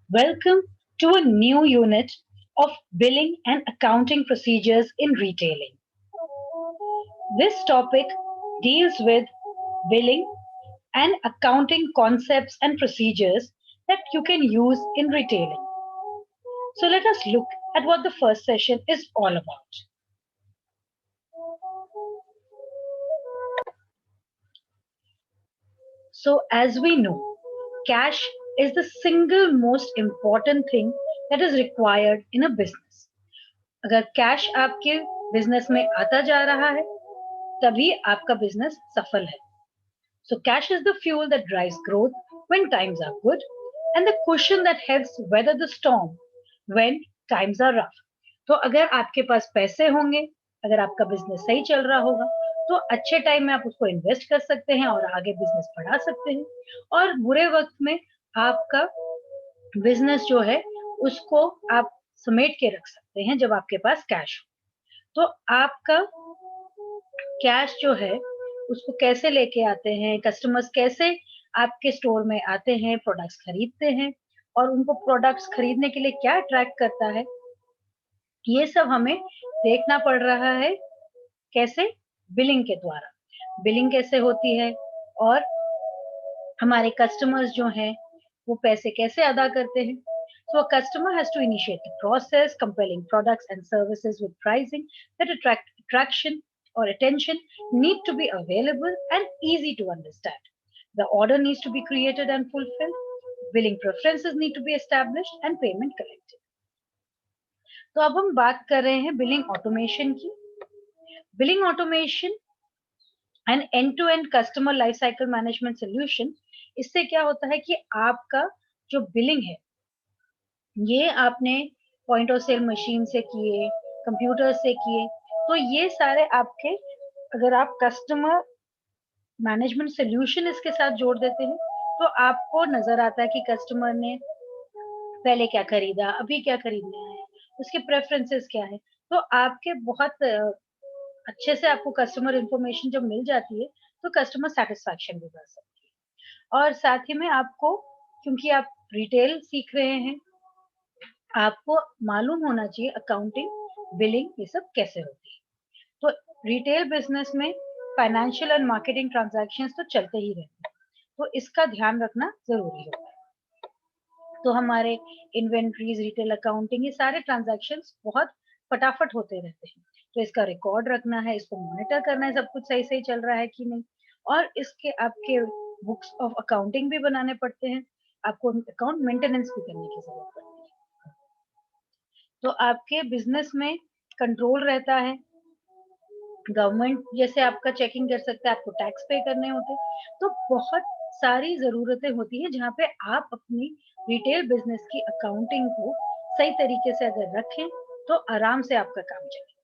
Welcome to a new unit of billing and accounting procedures in retailing. This topic deals with billing and accounting concepts and procedures that you can use in retailing. So let us look at what the first session is all about. So, as we know, cash is the single most important thing that is required in a business. अगर cash आपके business में आता जा रहा है तभी आपका business सफल है. So cash is the fuel that drives growth when times are good and the cushion that helps weather the storm when times are rough. तो अगर आपके पास पैसे होंगे, अगर आपका बिजनेस सही चल रहा होगा, तो अच्छे टाइम में आप उसको इन्वेस्ट कर सकते हैं और आगे बिजनेस बढ़ा सकते हैं. और बुरे वक्त में आपका बिजनेस जो है उसको आप समेट के रख सकते हैं जब आपके पास कैश हो. तो आपका कैश जो है उसको कैसे लेके आते हैं, कस्टमर्स कैसे आपके स्टोर में आते हैं, प्रोडक्ट्स खरीदते हैं और उनको प्रोडक्ट्स खरीदने के लिए क्या अट्रैक्ट करता है, ये सब हमें देखना पड़ रहा है. कैसे? बिलिंग के द्वारा. बिलिंग कैसे होती है और हमारे कस्टमर्स जो हैं वो पैसे कैसे अदा करते हैं. So a customer has to initiate the process, compelling products and services with pricing that attraction or attention need to be available and easy to understand. The order needs to be created and fulfilled. Billing preferences need to be established and payment collected. तो अब हम बात कर रहे हैं billing automation की. Billing automation and end to end customer life cycle management solution. इससे क्या होता है कि आपका जो बिलिंग है ये आपने पॉइंट ऑफ सेल मशीन से किए, कंप्यूटर से किए, तो ये सारे आपके, अगर आप कस्टमर मैनेजमेंट सोल्यूशन इसके साथ जोड़ देते हैं तो आपको नजर आता है कि कस्टमर ने पहले क्या खरीदा, अभी क्या खरीदना है, उसके प्रेफरेंसेस क्या है. तो आपके बहुत अच्छे से आपको कस्टमर इंफॉर्मेशन जब मिल जाती है तो कस्टमर सेटिस्फैक्शन भी बढ़ सकती है. और साथ ही में आपको, क्योंकि आप रिटेल सीख रहे हैं, आपको मालूम होना चाहिए अकाउंटिंग, बिलिंग, ये सब कैसे होती है. तो रिटेल बिजनेस में फाइनेंशियल एंड मार्केटिंग ट्रांजैक्शंस तो चलते ही रहते हैं, तो इसका ध्यान रखना जरूरी होता है. तो हमारे इन्वेंट्रीज, रिटेल अकाउंटिंग, ये सारे ट्रांजैक्शंस बहुत फटाफट होते रहते हैं. तो इसका रिकॉर्ड रखना है, इसको मॉनिटर करना है, सब कुछ सही सही चल रहा है कि नहीं. और इसके आपके बुक्स ऑफ अकाउंटिंग भी बनाने पड़ते हैं, आपको अकाउंट मेंटेनेंस भी करने की जरूरत पड़ती है. तो आपके बिजनेस में कंट्रोल रहता है. गवर्नमेंट जैसे आपका चेकिंग कर सकता है, आपको टैक्स पे करने होते हैं. तो बहुत सारी जरूरतें होती है जहाँ पे आप अपनी रिटेल बिजनेस की अकाउंटिंग को सही तरीके से अगर रखें तो आराम से आपका काम चले.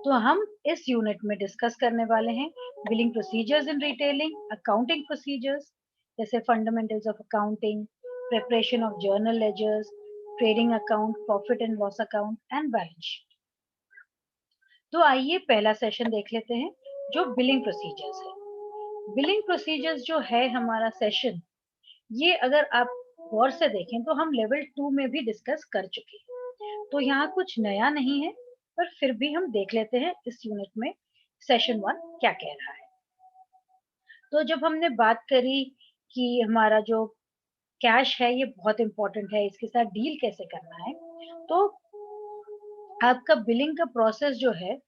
तो हम इस यूनिट में डिस्कस करने वाले हैं billing procedures in retailing, accounting procedures जैसे fundamentals of accounting, preparation of journal ledgers, trading account, profit and loss account and balance sheet. तो आइए पहला सेशन देख लेते हैं जो बिलिंग प्रोसीजर्स है. बिलिंग प्रोसीजर्स जो है हमारा सेशन, ये अगर आप गौर से देखें तो हम लेवल 2 में भी डिस्कस कर चुके हैं. तो यहाँ कुछ नया नहीं है, पर फिर भी हम देख लेते हैं इस यूनिट में सेशन 1 क्या कह रहा है. तो जब हमने बात करी कि हमारा जो कैश है ये बहुत इंपॉर्टेंट है, इसके साथ डील कैसे करना है, तो आपका बिलिंग का प्रोसेस जो है,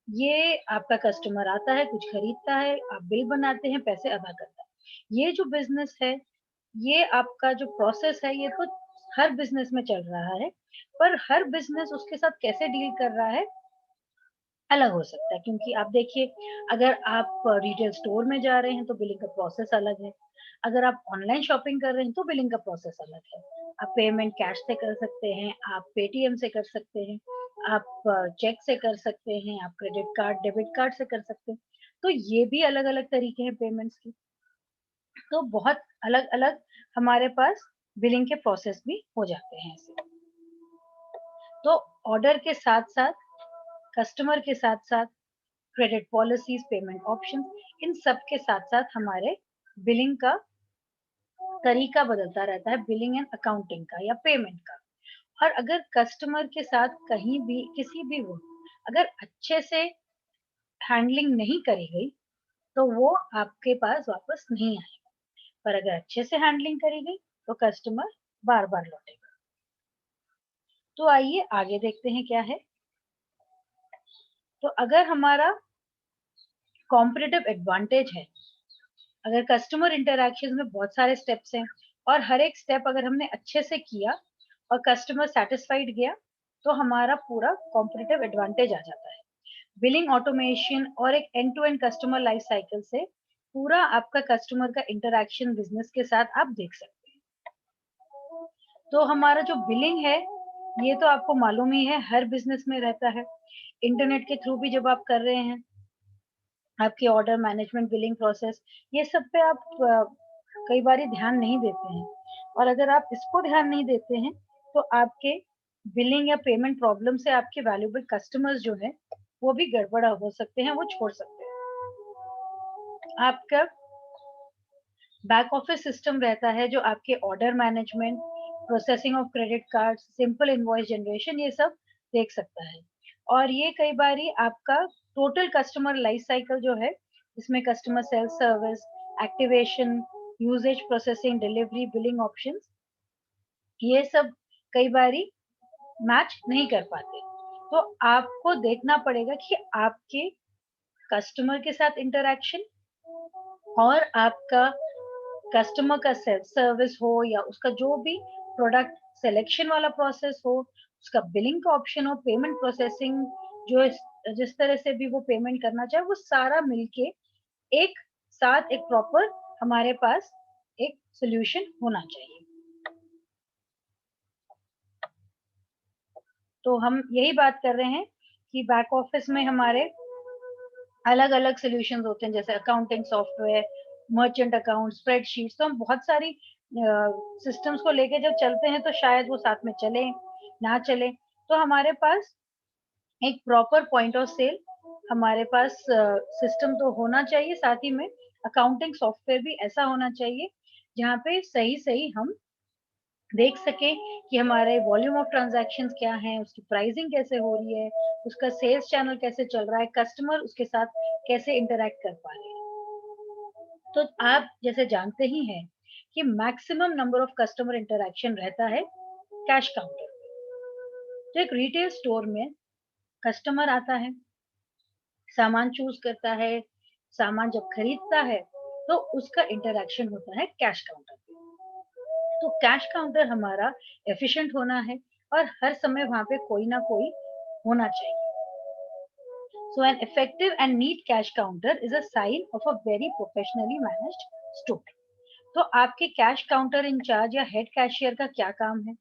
ये आपका कस्टमर आता है, कुछ खरीदता है, आप बिल बनाते हैं, पैसे अदा करता है. ये जो बिज़नेस है, ये आपका जो प्रोसेस है, ये तो हर बिज़नेस में चल रहा है, पर हर बिज़नेस उसके साथ कैसे डील कर रहा है, अलग हो सकता है. क्योंकि आप देखिए, अगर आप रिटेल स्टोर में जा रहे हैं, तो बिलिंग का प्रोसेस अलग है. अगर आप ऑनलाइन शॉपिंग कर रहे हैं, तो बिलिंग का प्रोसेस अलग है. आप पेमेंट कैश से कर सकते हैं, आप पेटीएम से कर सकते हैं, आप चेक से कर सकते हैं, आप क्रेडिट कार्ड, डेबिट कार्ड से कर सकते हैं. तो ये भी अलग-अलग तरीके हैं पेमेंट्स के. तो बहुत अलग-अलग हमारे पास बिलिंग के प्रोसेस भी हो जाते हैं ऐसे. तो ऑर्डर के साथ-साथ, कस्टमर के साथ-साथ, क्रेडिट पॉलिसीज, पेमेंट ऑप्शंस, इन सब के साथ-साथ हमारे बिलिंग का तरीका बदलता रहता है बिलिंग एंड अकाउंटिंग का या पेमेंट का। और अगर कस्टमर के साथ कहीं भी किसी भी वो अगर अच्छे से हैंडलिंग नहीं करी गई तो वो आपके पास वापस नहीं आएगा, पर अगर अच्छे से हैंडलिंग करी गई तो कस्टमर बार बार लौटेगा। तो आइए आगे देखते हैं क्या है। तो अगर हमारा कॉम्पिटिटिव एडवांटेज है, अगर कस्टमर इंटरैक्शन में बहुत सारे स्टेप्स हैं और हर एक स्टेप अगर हमने अच्छे से किया और कस्टमर सेटिस्फाइड गया तो हमारा पूरा कॉम्पिटिटिव एडवांटेज आ जाता है। बिलिंग ऑटोमेशन और एक end to end customer life cycle से पूरा आपका कस्टमर का इंटरैक्शन बिजनेस के साथ आप देख सकते हैं। तो हमारा जो बिलिंग है ये तो आपको मालूम ही है हर बिजनेस में रहता है। इंटरनेट के थ्रू भी जब आप कर रहे हैं आपकी ऑर्डर मैनेजमेंट बिलिंग प्रोसेस, ये सब पे आप कई बार ध्यान नहीं देते हैं। और अगर आप इसको ध्यान नहीं देते हैं तो आपके बिलिंग या पेमेंट प्रॉब्लम से आपके वैल्यूएबल कस्टमर्स जो है वो भी गड़बड़ा हो सकते हैं, वो छोड़ सकते हैं। आपका बैक ऑफिस सिस्टम रहता है जो आपके order management, processing of credit card, simple invoice generation ये सब देख सकता है। और ये कई बारी आपका टोटल कस्टमर लाइफ साइकिल जो है इसमें customer self service, activation, usage processing, delivery, billing options, ये सब कई बारी मैच नहीं कर पाते। तो आपको देखना पड़ेगा कि आपके कस्टमर के साथ इंटरैक्शन और आपका कस्टमर का सेल्फ सर्विस हो या उसका जो भी प्रोडक्ट सिलेक्शन वाला प्रोसेस हो, उसका बिलिंग का ऑप्शन हो, पेमेंट प्रोसेसिंग जो जिस तरह से भी वो पेमेंट करना चाहे वो सारा मिलके एक साथ एक प्रॉपर हमारे पास एक सॉल्यूशन होना चाहिए। तो हम यही बात कर रहे हैं कि बैक ऑफिस में हमारे अलग अलग सॉल्यूशंस होते हैं जैसे accounting software, merchant account, spreadsheets. तो हम बहुत सारी सिस्टम्स को लेके जब चलते हैं तो शायद वो साथ में चले ना चले। तो हमारे पास एक प्रॉपर पॉइंट ऑफ सेल हमारे पास सिस्टम तो होना चाहिए, साथ ही में अकाउंटिंग सॉफ्टवेयर भी ऐसा होना चाहिए जहाँ पे सही सही हम देख सके कि हमारे वॉल्यूम ऑफ ट्रांजैक्शंस क्या हैं, उसकी प्राइसिंग कैसे हो रही है, उसका सेल्स चैनल कैसे चल रहा है, कस्टमर उसके साथ कैसे इंटरैक्ट कर पा रहे हैं। तो आप जैसे जानते ही हैं कि maximum number of customer interaction रहता है कैश काउंटर पे। तो एक रिटेल स्टोर में कस्टमर आता है, सामान चूज करता है, सामान जब खरीदता है तो उसका इंटरैक्शन होता है कैश काउंटर पे। तो कैश काउंटर हमारा एफिशिएंट होना है और हर समय वहां पे कोई ना कोई होना चाहिए। So an effective and neat cash counter is a sign of a very professionally managed store. तो आपके कैश काउंटर इंचार्ज या हेड कैशियर का क्या काम है?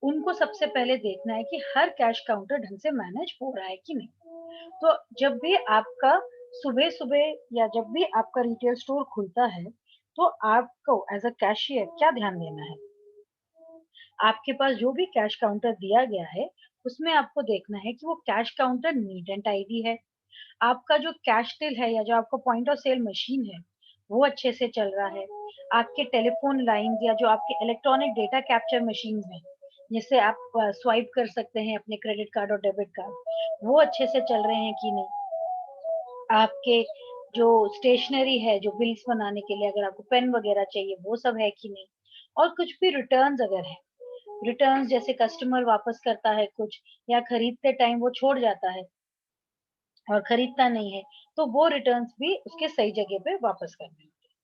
उनको सबसे पहले देखना है कि हर कैश काउंटर ढंग से मैनेज हो रहा है कि नहीं। तो जब भी आपका सुबह-सुबह या जब भी आपका रिटेल स्टोर खुलता है, तो आपको एज़ अ कैशियर क्या ध्यान देना है? आपके पास जो भी कैश काउंटर दिया गया है, उसमें आपको देखना है कि वो cash counter neat and tidy है। आपका जो कैश टिल है या जो आपका पॉइंट ऑफ सेल मशीन है, वो अच्छे से चल रहा है। आपके टेलीफ़ोन लाइन्स या जो आपके इलेक्ट्रॉनिक डेटा कैप्चर मशीन्स हैं, जिससे आप स्वाइप कर सकते हैं अपने क्रेडिट कार्ड और डेबिट कार्ड, वो अच्छे से चल रहे हैं कि नहीं। आपके जो स्टेशनरी है, जो बिल्स बनाने के लिए अगर आपको पेन वगैरह चाहिए, वो सब है कि नहीं। और कुछ भी रिटर्न्स अगर है, रिटर्न्स जैसे कस्टमर वापस करता है कुछ या खरीदते टाइम वो छोड़ जाता है और खरीदता नहीं है, तो वो रिटर्न्स भी उसके सही जगह पे वापस करने होते हैं।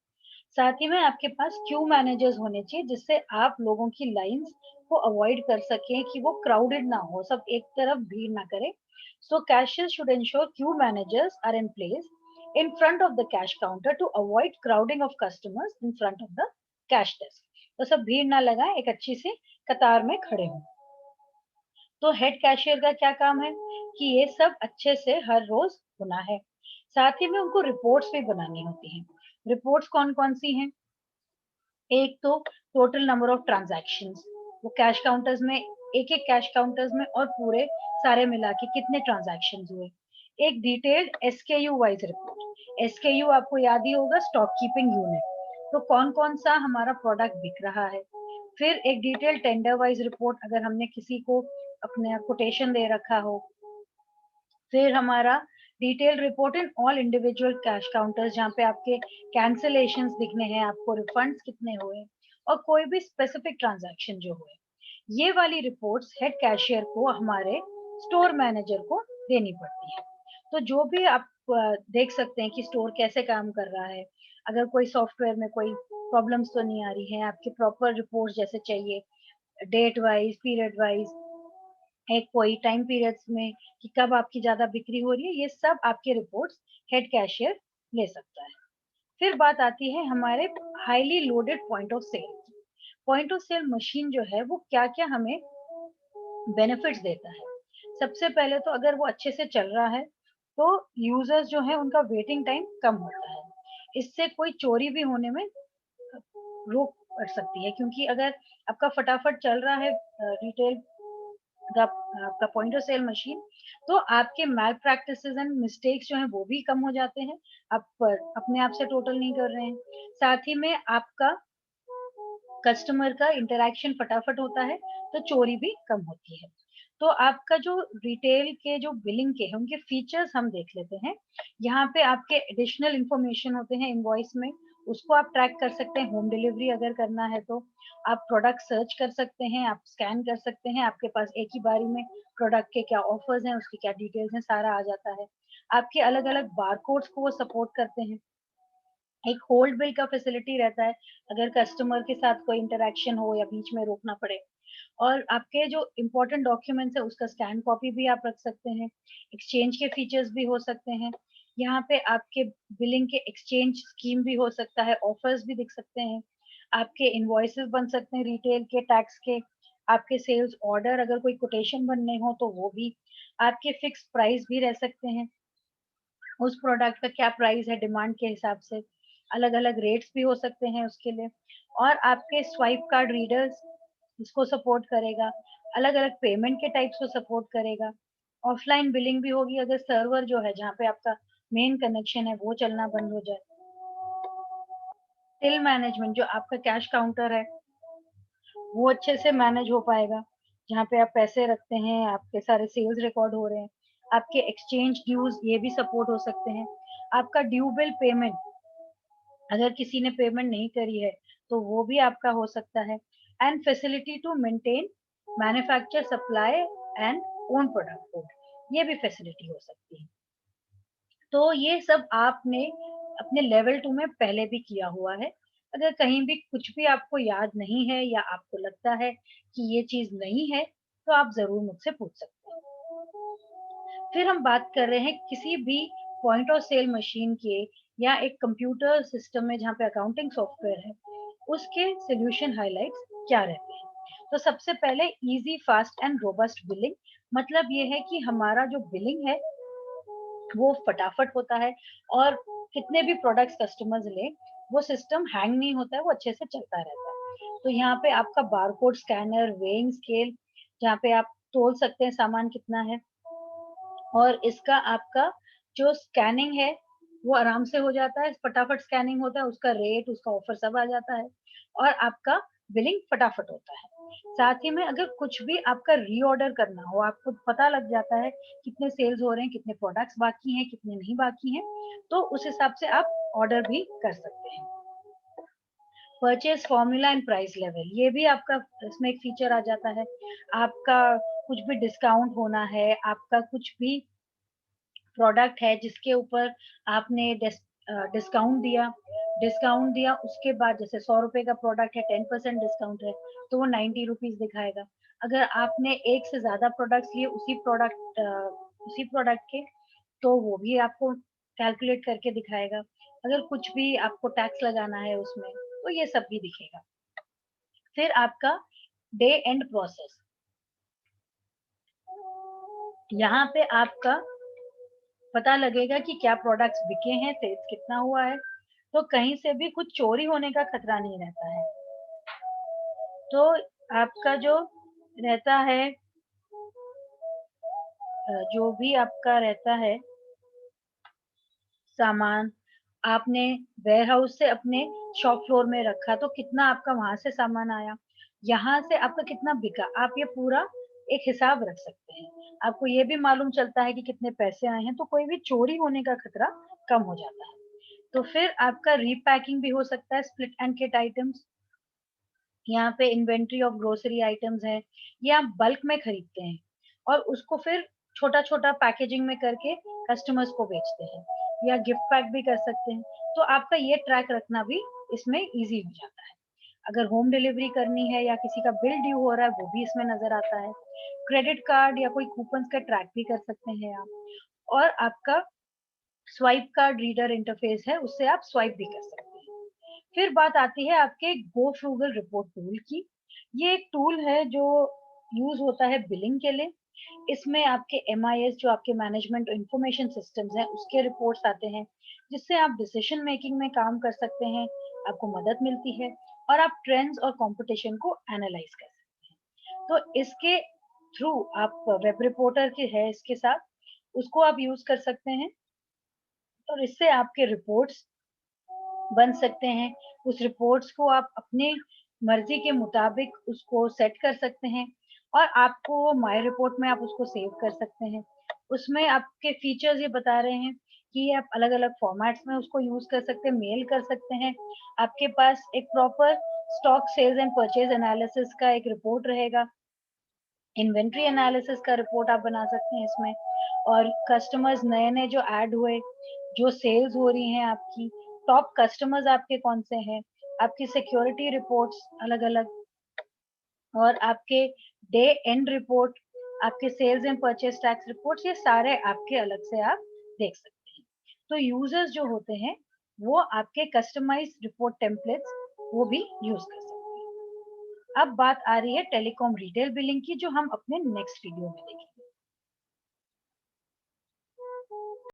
साथ ही में आपके पास क्यू मैनेजर्स होने चाहिए जिससे आप लोगों की लाइंस को अवॉइड कर सकें कि वो क्राउडेड ना हो, सब एक तरफ भीड़ ना करें। So cashiers should ensure queue managers are in place in front of the cash counter to avoid crowding of customers in front of the cash desk. तो सब भीड़ ना लगाएं, एक अच्छी सी कतार में खड़े हों। तो हेड कैशियर का क्या काम है कि ये सब अच्छे से हर रोज होना है। साथ ही में उनको रिपोर्ट्स भी बनानी होती हैं। रिपोर्ट्स कौन-कौन सी हैं? एक तो टोटल नंबर ऑफ ट्रांजैक्शंस, वो कैश काउंटर्स में एक-एक कैश काउंटर्स में और पूरे सारे मिला के कितने ट्रांजैक्शंस हुए। एक detailed SKU wise report. SKU आपको याद ही होगा, स्टॉक कीपिंग यूनिट। तो कौन कौन सा हमारा प्रोडक्ट बिक रहा है। फिर एक डिटेल टेंडर वाइज रिपोर्ट, अगर हमने किसी को अपने कोटेशन दे रखा हो। फिर हमारा detail report in all individual cash counters, जहाँ पे आपके कैंसिलेशंस दिखने हैं, आपको रिफंड्स कितने हुए और कोई भी स्पेसिफिक ट्रांजैक्शन जो हुए। ये वाली रिपोर्ट्स हेड कैशियर को, हमारे स्टोर मैनेजर को देनी पड़ती है। तो जो भी आप देख सकते हैं कि स्टोर कैसे काम कर रहा है, अगर कोई सॉफ्टवेयर में कोई प्रॉब्लम्स तो नहीं आ रही है, आपके प्रॉपर रिपोर्ट्स जैसे चाहिए, डेट वाइज, पीरियड वाइज, एक कोई टाइम पीरियड्स में कि कब आपकी ज्यादा बिक्री हो रही है, ये सब आपके रिपोर्ट्स हेड कैशियर ले सकता है। फिर बात आती है हमारे highly loaded point of sale. Point of sale machine जो है वो क्या क्या हमें बेनिफिट्स देता है। सबसे पहले तो अगर वो अच्छे से चल रहा है तो यूजर्स जो है उनका वेटिंग टाइम कम होता है। इससे कोई चोरी भी होने में रोक पड़ सकती है, क्योंकि अगर आपका फटाफट चल रहा है रिटेल का, आपका पॉइंट ऑफ सेल मशीन, तो आपके मैल प्रैक्टिसेस एंड मिस्टेक्स जो हैं वो भी कम हो जाते हैं। आप अपने आप से टोटल नहीं कर रहे हैं। साथ ही में आपका कस्टमर का इंटरेक्शन फटाफट होता है, तो चोरी भी कम होती है। तो आपका जो रिटेल के जो बिलिंग के हैं उनके फीचर्स हम देख लेते हैं। यहाँ पे आपके एडिशनल इंफॉर्मेशन होते हैं इनवॉइस में, उसको आप ट्रैक कर सकते हैं। होम डिलीवरी अगर करना है तो आप प्रोडक्ट सर्च कर सकते हैं, आप स्कैन कर सकते हैं, आपके पास एक ही बारी में प्रोडक्ट के क्या ऑफर्स हैं, उसकी क्या डिटेल्स हैं, सारा आ जाता है। आपके अलग अलग बारकोड्स को वो सपोर्ट करते हैं। एक होल्ड बिल का फैसिलिटी रहता है, अगर कस्टमर के साथ कोई इंटरेक्शन हो या बीच में रोकना पड़े। और आपके जो इम्पोर्टेंट डॉक्यूमेंट्स है उसका स्कैन कॉपी भी आप रख सकते हैं। एक्सचेंज के फीचर्स भी हो सकते हैं। यहाँ पे आपके बिलिंग के एक्सचेंज स्कीम भी हो सकता है, ऑफर्स भी दिख सकते हैं। आपके इनवॉइसेस बन सकते हैं रिटेल के, टैक्स के, आपके सेल्स ऑर्डर, अगर कोई कोटेशन बनने हो तो वो भी, आपके फिक्स प्राइस भी रह सकते हैं। उस प्रोडक्ट का क्या प्राइस है डिमांड के हिसाब से, अलग अलग रेट्स भी हो सकते हैं उसके लिए। और आपके स्वाइप कार्ड रीडर्स इसको सपोर्ट करेगा, अलग अलग पेमेंट के टाइप्स को सपोर्ट करेगा। ऑफलाइन बिलिंग भी होगी अगर सर्वर जो है जहाँ पे आपका मेन कनेक्शन है वो चलना बंद हो जाए। टिल मैनेजमेंट, जो आपका कैश काउंटर है वो अच्छे से मैनेज हो पाएगा, जहाँ पे आप पैसे रखते हैं, आपके सारे सेल्स रिकॉर्ड हो रहे हैं। आपके एक्सचेंज ड्यूज ये भी सपोर्ट हो सकते हैं। आपका ड्यू बिल पेमेंट, अगर किसी ने पेमेंट नहीं करी है तो वो भी आपका हो सकता है। And facility to maintain manufacture supply and own product code, ये भी फैसिलिटी हो सकती है। तो ये सब आपने अपने लेवल 2 में पहले भी किया हुआ है। अगर कहीं भी कुछ भी आपको याद नहीं है या आपको लगता है कि ये चीज नहीं है, तो आप जरूर मुझसे पूछ सकते हैं। फिर हम बात कर रहे हैं किसी भी पॉइंट ऑफ सेल मशीन के या एक कंप्यूटर सिस्टम में जहाँ पे अकाउंटिंग सॉफ्टवेयर है, उसके सॉल्यूशन हाइलाइट्स क्या रहते हैं। तो सबसे पहले easy, fast and robust billing, मतलब ये है कि हमारा जो बिलिंग है वो फटाफट होता है, और कितने भी प्रोडक्ट्स कस्टमर्स ले, वो सिस्टम हैंग नहीं होता है, वो अच्छे से चलता रहता है। तो यहाँ पे आपका बारकोड स्कैनर, वेइंग स्केल, जहाँ पे आप तोल सकते हैं सामान कितना है, और इसका आपका जो स्कैनिंग है वो आराम से हो जाता है, फटाफट स्कैनिंग होता है, उसका रेट, उसका ऑफर सब आ जाता है, और आपका बिलिंग फटाफट होता है। साथ ही में अगर कुछ भी आपका रीऑर्डर करना हो, आपको पता लग जाता है कितने सेल्स हो रहे हैं, कितने प्रोडक्ट्स बाकी हैं, कितने नहीं बाकी हैं, तो उस हिसाब से आप ऑर्डर भी कर सकते हैं। Purchase formula and price level, ये भी आपका इसमें एक फीचर आ जाता है। आपका कुछ भी डिस्काउंट होना है, आपका कुछ भी प्रोडक्ट है जिसके ऊपर आपने डिस्काउंट दिया, उसके बाद जैसे 100 रुपए का प्रोडक्ट है, 10% डिस्काउंट है, तो वो 90 रुपीज दिखाएगा। अगर आपने एक से ज्यादा प्रोडक्ट्स लिए उसी प्रोडक्ट के, तो वो भी आपको कैलकुलेट करके दिखाएगा। अगर कुछ भी आपको टैक्स लगाना है उसमें, तो ये सब भी दिखेगा। फिर आपका डे एंड प्रोसेस, यहाँ पे आपका पता लगेगा कि क्या प्रोडक्ट्स बिके हैं, सेल्स कितना हुआ है, तो कहीं से भी कुछ चोरी होने का खतरा नहीं रहता है। तो आपका जो रहता है, जो भी आपका रहता है सामान, आपने वेयर हाउस से अपने शॉप फ्लोर में रखा तो कितना आपका वहां से सामान आया, यहाँ से आपका कितना बिका, आप ये पूरा एक हिसाब रख सकते हैं। आपको ये भी मालूम चलता है कि कितने पैसे आए हैं, तो कोई भी चोरी होने का खतरा कम हो जाता है। तो फिर आपका रीपैकिंग भी हो सकता है, स्प्लिट एंड किट आइटम्स, यहाँ पे इन्वेंट्री ऑफ ग्रोसरी आइटम्स है, ये आप बल्क में खरीदते हैं और उसको फिर छोटा-छोटा पैकेजिंग में करके कस्टमर्स को बेचते हैं, या गिफ्ट पैक भी कर सकते हैं। तो आपका ये ट्रैक रखना भी इसमें ईज़ी हो जाता है। अगर होम डिलीवरी करनी है या किसी का बिल ड्यू हो रहा है, वो भी इसमें नज़र आता है। क्रेडिट कार्ड या कोई कूपन्स का ट्रैक भी कर सकते हैं आप, और आपका स्वाइप कार्ड रीडर इंटरफेस है, उससे आप स्वाइप भी कर सकते हैं। फिर बात आती है आपके गो फ्रूगल रिपोर्ट टूल की। ये एक टूल है जो यूज़ होता है बिलिंग के लिए। इसमें आपके एमआईएस, जो आपके मैनेजमेंट इंफॉर्मेशन सिस्टम्स हैं, उसके रिपोर्ट्स आते हैं, जिससे आप डिसीजन मेकिंग में काम कर सकते हैं, आपको मदद मिलती है और आप ट्रेंड्स और कंपटीशन को एनालाइज कर सकते हैं। तो इसके थ्रू आप वेब रिपोर्टर के है इसके साथ, उसको आप यूज़ कर सकते हैं और इससे आपके रिपोर्ट्स बन सकते हैं। उस रिपोर्ट्स को आप अपने मर्ज़ी के मुताबिक उसको सेट कर सकते हैं और आपको माय रिपोर्ट में आप उसको सेव कर सकते हैं। उसमें आपके फीचर्स ये बता रहे हैं कि आप अलग-अलग फॉर्मेट्स में उसको यूज़ कर सकते हैं, मेल कर सकते हैं। आपके पास एक proper stock sales and purchase analysis का एक रिपोर्ट रहेगा। इन्वेंटरी एनालिसिस का रिपोर्ट आप बना सकते हैं इसमें, और कस्टमर्स नए-नए जो ऐड हुए, जो सेल्स हो रही हैं आपकी, टॉप कस्टमर्स आपके कौन से हैं, आपकी सिक्योरिटी रिपोर्ट्स अलग-अलग, और आपके डे एंड रिपोर्ट, आपके sales and purchase tax reports, ये सारे आपके अलग से आप देख सकते हैं। तो यूजर्स जो होते हैं, वो आपके कस्टमाइज्ड रिपोर्ट टेम्पलेट्स वो भी यूज कर सकते हैं। अब बात आ रही है टेलीकॉम रिटेल बिलिंग की, जो हम अपने नेक्स्ट वीडियो में देखेंगे।